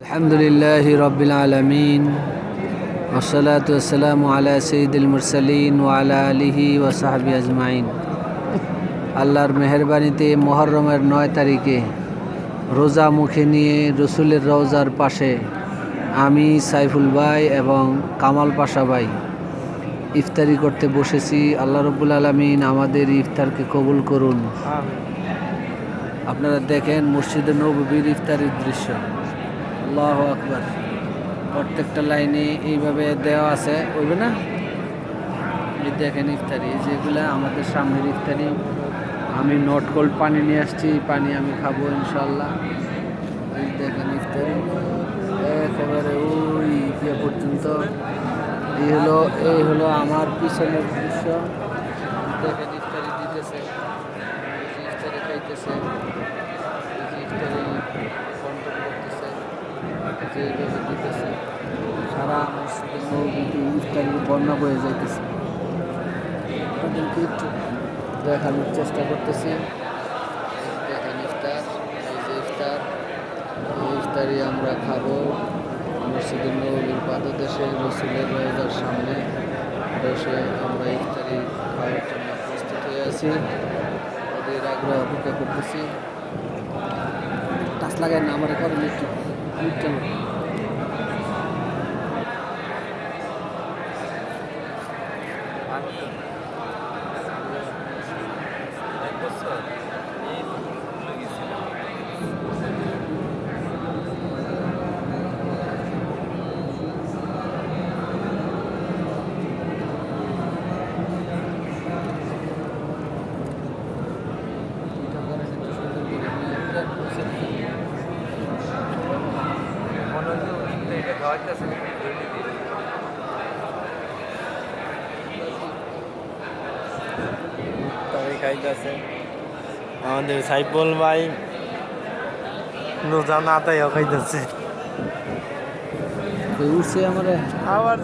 আলহামদুলিল্লাহি রাব্বিল আলামিন ওয়াসসালাতু ওয়াসসালামু আলা সাইয়্যিদিল মুরসালিন ওয়া আলা আলিহি ওয়া সাহবিহি আজমাইন। আল্লাহর মেহেরবানিতে মুহররমের 9 তারিখে রোজা মুখে নিয়ে রসুলের রওজার পাশে আমি সাইফুল ভাই এবং কামাল পাশা ভাই ইফতারি করতে বসেছি। আল্লাহ রাব্বুল আলামিন আমাদের ইফতারকে কবুল করুন। আপনারা দেখেন মসজিদে নববীর ইফতারির দৃশ্য। আল্লাহু আকবার। প্রত্যেকটা লাইনে এইভাবে দেওয়া আছে, ওইবে না? এই দেখেন ইফতারি, যেগুলো আমাদের সামনের ইফতারি। আমি নট কোল্ড পানি নিয়ে আসছি, পানি আমি খাবো ইনশাল্লাহ। এই দেখেন ইফতারি একেবারে ওই ইয়ে পর্যন্ত। এই হলো আমার পিছনের দৃশ্য। দেখেন ইফতারি দিতেছে, ইফতারি খাইতেছে, ইফতারি কন্ট্রোল করতেছে, যেভাবে দিতেছে সারা মসজিদের নববীতে ইফতারির বন্যা বয়ে যাইতেছে। আপনাদেরকে একটু দেখানোর চেষ্টা করতেছি। দেখেন ইফতার, এই যে ইফতার, এই ইফতারি আমরা খাবো মসজিদের নববীর পাদদেশে রসুলের রওজার সামনে বসে আমরা ইফতারি খাওয়ার জন্য প্রস্তুত হয়ে আছি। ওদের আগ্রহ অপেক্ষা করতেছি। টাচ লাগায় না আমার করেন একটু খাইতেছে আমাদের সাইফুল ভাই রোজা না তাই খাইতেছে উঠছে আমার আবার